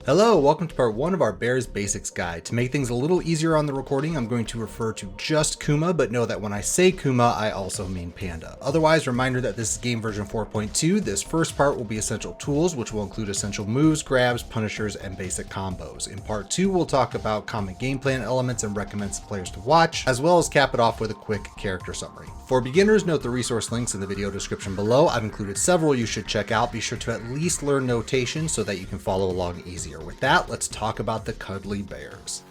Hello, welcome to part 1 of our Bears Basics Guide. To make things a little easier on the recording, I'm going to refer to just Kuma, but know that when I say Kuma, I also mean Panda. Otherwise, reminder that this is game version 4.2. This first part will be essential tools, which will include essential moves, grabs, punishers, and basic combos. In part 2, we'll talk about common game plan elements and recommend some players to watch, as well as cap it off with a quick character summary. For beginners, note the resource links in the video description below. I've included several you should check out. Be sure to at least learn notation so that you can follow along easier. With that, let's talk about the cuddly bears.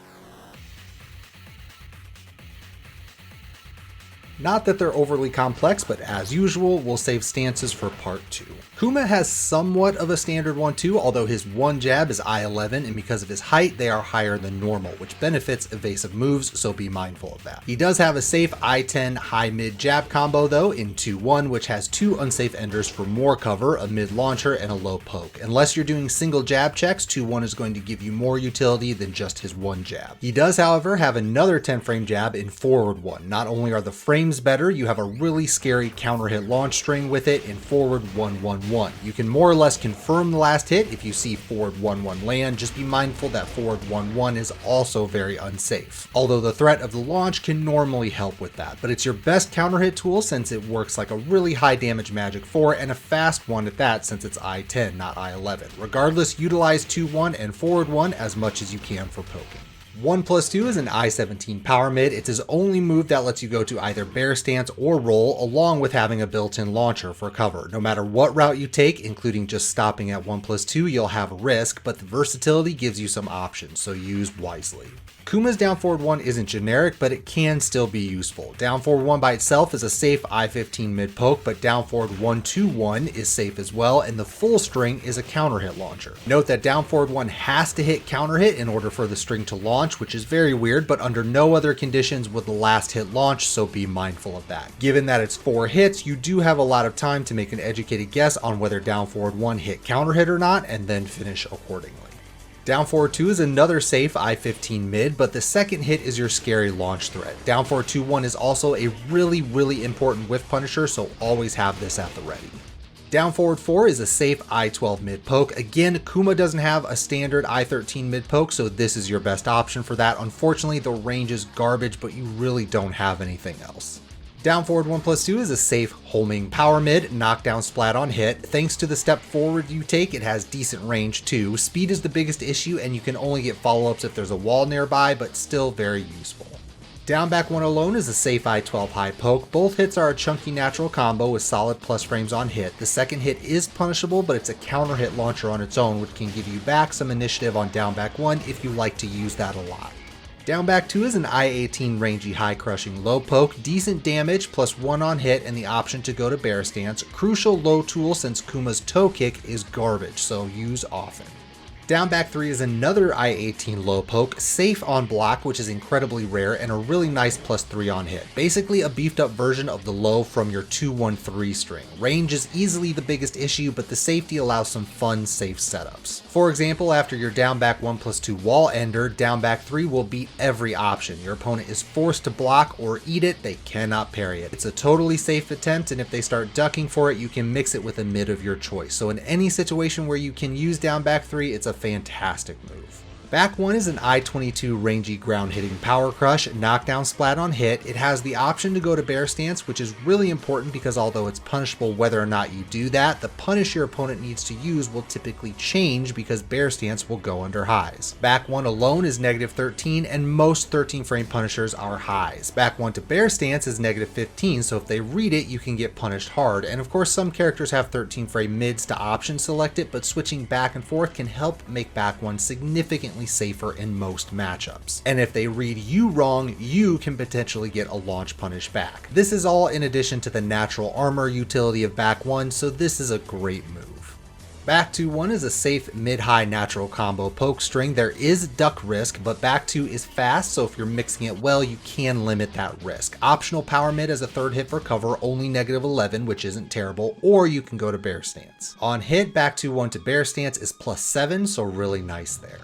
Not that they're overly complex, but as usual, we'll save stances for part 2. Kuma has somewhat of a standard 1-2, although his one jab is I-11, and because of his height, they are higher than normal, which benefits evasive moves, so be mindful of that. He does have a safe I-10 high-mid jab combo though in 2-1, which has 2 unsafe enders for more cover, a mid launcher, and a low poke. Unless you're doing single jab checks, 2-1 is going to give you more utility than just his one jab. He does, however, have another 10-frame jab in forward 1. Not only are the frames better, you have a really scary counter hit launch string with it in forward 1-1-1. You can more or less confirm the last hit if you see forward 1-1 land. Just be mindful that forward 1-1 is also very unsafe, although the threat of the launch can normally help with that, but it's your best counter hit tool since it works like a really high damage magic 4 and a fast one at that since it's I-10 not I-11. Regardless, utilize 2-1 and forward 1 as much as you can for poking. 1+2 is an I-17 power mid. It's his only move that lets you go to either bear stance or roll, along with having a built-in launcher for cover. No matter what route you take, including just stopping at 1+2, you'll have risk, but the versatility gives you some options, so use wisely. Kuma's down forward 1 isn't generic, but it can still be useful. Down forward 1 by itself is a safe I-15 mid poke, but down forward 1-2-1 is safe as well, and the full string is a counter hit launcher. Note that down forward 1 has to hit counter hit in order for the string to launch, which is very weird, but under no other conditions would the last hit launch, so be mindful of that. Given that it's 4 hits, you do have a lot of time to make an educated guess on whether down forward 1 hit counter hit or not, and then finish accordingly. Down forward 2 is another safe I-15 mid, but the second hit is your scary launch threat. Down forward 2-1 is also a really important whiff punisher, so always have this at the ready. Down forward 4 is a safe I-12 mid poke. Again, Kuma doesn't have a standard I-13 mid poke, so this is your best option for that. Unfortunately, the range is garbage, but you really don't have anything else. Down forward 1+2 is a safe homing power mid, knockdown splat on hit. Thanks to the step forward you take, it has decent range too. Speed is the biggest issue, and you can only get follow-ups if there's a wall nearby, but still very useful. Down back 1 alone is a safe I-12 high poke. Both hits are a chunky natural combo with solid plus frames on hit. The second hit is punishable, but it's a counter hit launcher on its own, which can give you back some initiative on down back 1 if you like to use that a lot. Down back 2 is an I-18 rangy high crushing low poke, decent damage plus 1 on hit and the option to go to bear stance. Crucial low tool since Kuma's toe kick is garbage, so use often. Down back 3 is another I-18 low poke, safe on block, which is incredibly rare, and a really nice +3 on hit. Basically a beefed up version of the low from your 2-1-3 string. Range is easily the biggest issue, but the safety allows some fun, safe setups. For example, after your down back 1+2 wall ender, down back 3 will beat every option. Your opponent is forced to block or eat it, they cannot parry it. It's a totally safe attempt, and if they start ducking for it, you can mix it with a mid of your choice. So in any situation where you can use down back 3, it's a fantastic move. Back 1 is an I-22 rangy ground hitting power crush, knockdown splat on hit. It has the option to go to bear stance, which is really important because although it's punishable whether or not you do that, the punish your opponent needs to use will typically change because bear stance will go under highs. Back 1 alone is -13 and most 13 frame punishers are highs. Back 1 to bear stance is -15, so if they read it you can get punished hard, and of course some characters have 13 frame mids to option select it, but switching back and forth can help make back 1 significantly safer in most matchups. And if they read you wrong, you can potentially get a launch punish back. This is all in addition to the natural armor utility of back 1, so this is a great move. Back 2-1 is a safe mid-high natural combo poke string. There is duck risk, but back 2 is fast, so if you're mixing it well, you can limit that risk. Optional power mid as a third hit for cover, only -11, which isn't terrible, or you can go to bear stance. On hit, back 2-1 to bear stance is +7, so really nice there.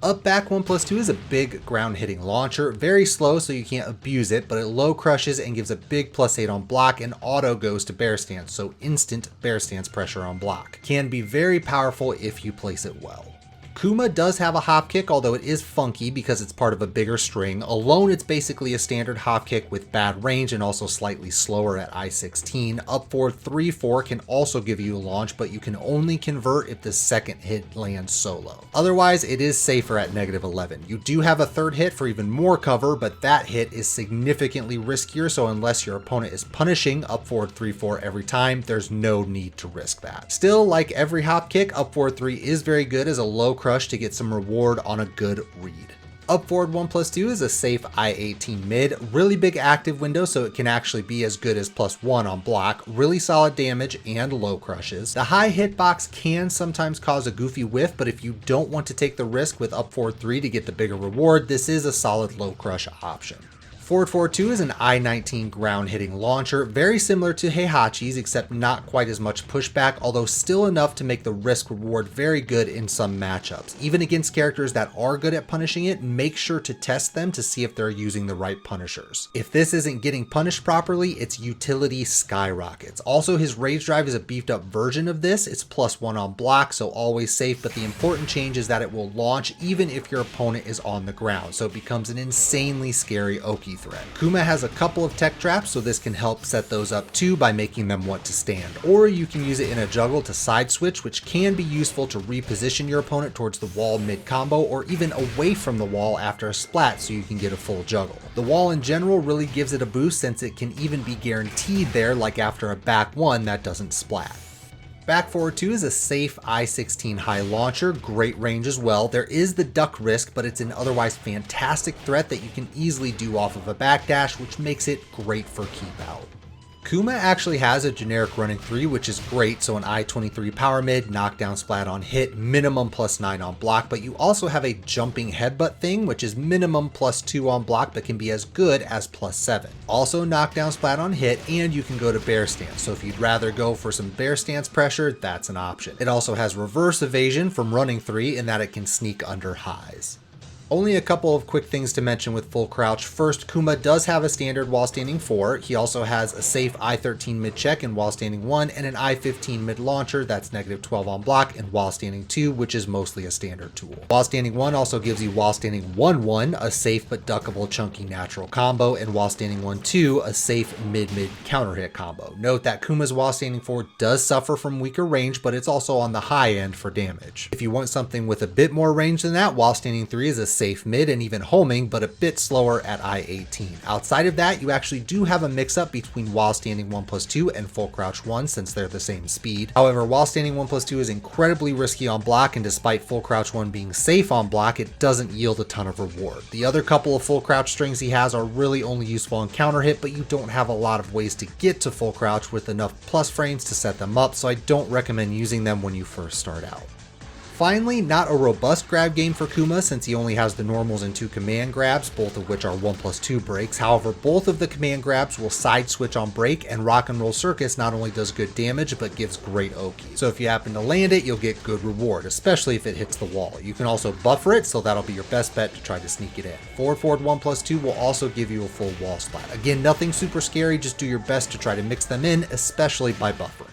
Up back 1+2 is a big ground hitting launcher, very slow so you can't abuse it, but it low crushes and gives a big +8 on block and auto goes to bear stance, so instant bear stance pressure on block. Can be very powerful if you place it well. Kuma does have a hop kick, although it is funky because it's part of a bigger string. Alone, it's basically a standard hop kick with bad range and also slightly slower at I-16. Up forward 3-4 can also give you a launch, but you can only convert if the second hit lands solo. Otherwise, it is safer at -11. You do have a third hit for even more cover, but that hit is significantly riskier, so unless your opponent is punishing up forward 3-4 every time, there's no need to risk that. Still, like every hop kick, up forward 3 is very good as a low crush to get some reward on a good read. Up forward 1+2 is a safe I-18 mid, really big active window so it can actually be as good as +1 on block, really solid damage and low crushes. The high hitbox can sometimes cause a goofy whiff, but if you don't want to take the risk with up forward 3 to get the bigger reward, this is a solid low crush option. Forward 4-2 is an I-19 ground hitting launcher, very similar to Heihachi's except not quite as much pushback, although still enough to make the risk reward very good in some matchups. Even against characters that are good at punishing it, make sure to test them to see if they're using the right punishers. If this isn't getting punished properly, its utility skyrockets. Also, his rage drive is a beefed up version of this. It's +1 on block, so always safe, but the important change is that it will launch even if your opponent is on the ground, so it becomes an insanely scary Oki threat. Kuma has a couple of tech traps, so this can help set those up too by making them want to stand. Or you can use it in a juggle to side switch, which can be useful to reposition your opponent towards the wall mid combo or even away from the wall after a splat so you can get a full juggle. The wall in general really gives it a boost since it can even be guaranteed there, like after a back one that doesn't splat. Back forward 2 is a safe I-16 high launcher, great range as well. There is the duck risk, but it's an otherwise fantastic threat that you can easily do off of a backdash, which makes it great for keep out. Kuma actually has a generic running 3, which is great, so an I-23 power mid, knockdown splat on hit, minimum +9 on block, but you also have a jumping headbutt thing, which is minimum +2 on block, but can be as good as +7. Also knockdown splat on hit, and you can go to bear stance, so if you'd rather go for some bear stance pressure, that's an option. It also has reverse evasion from running 3 in that it can sneak under highs. Only a couple of quick things to mention with full crouch. First, Kuma does have a standard while standing 4. He also has a safe I-13 mid check in while standing 1 and an I-15 mid launcher that's -12 on block and while standing 2, which is mostly a standard tool. While standing 1 also gives you while standing 1-1, a safe but duckable chunky natural combo, and while standing 1-2, a safe mid-mid counter hit combo. Note that Kuma's while standing 4 does suffer from weaker range, but it's also on the high end for damage. If you want something with a bit more range than that, while standing 3 is a safe mid and even homing, but a bit slower at I-18. Outside of that, you actually do have a mix-up between while standing 1+2 and full crouch 1 since they're the same speed. However, while standing 1+2 is incredibly risky on block, and despite full crouch 1 being safe on block, it doesn't yield a ton of reward. The other couple of full crouch strings he has are really only useful on counter hit, but you don't have a lot of ways to get to full crouch with enough plus frames to set them up, so I don't recommend using them when you first start out. Finally, not a robust grab game for Kuma since he only has the normals and 2 command grabs, both of which are 1+2 breaks. However, both of the command grabs will side switch on break, and Rock and Roll Circus not only does good damage, but gives great Oki. So if you happen to land it, you'll get good reward, especially if it hits the wall. You can also buffer it, so that'll be your best bet to try to sneak it in. Forward 1+2 will also give you a full wall splat. Again, nothing super scary, just do your best to try to mix them in, especially by buffering.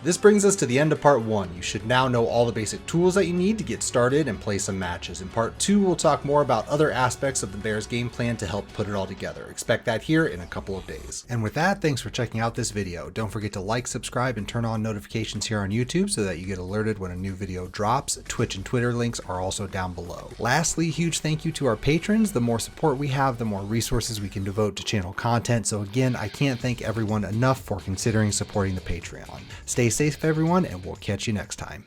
This brings us to the end of part 1. You should now know all the basic tools that you need to get started and play some matches. In part 2, we'll talk more about other aspects of the Bears game plan to help put it all together. Expect that here in a couple of days. And with that, thanks for checking out this video. Don't forget to like, subscribe, and turn on notifications here on YouTube so that you get alerted when a new video drops. Twitch and Twitter links are also down below. Lastly, huge thank you to our patrons. The more support we have, the more resources we can devote to channel content. So again, I can't thank everyone enough for considering supporting the Patreon. Stay safe, everyone, and we'll catch you next time.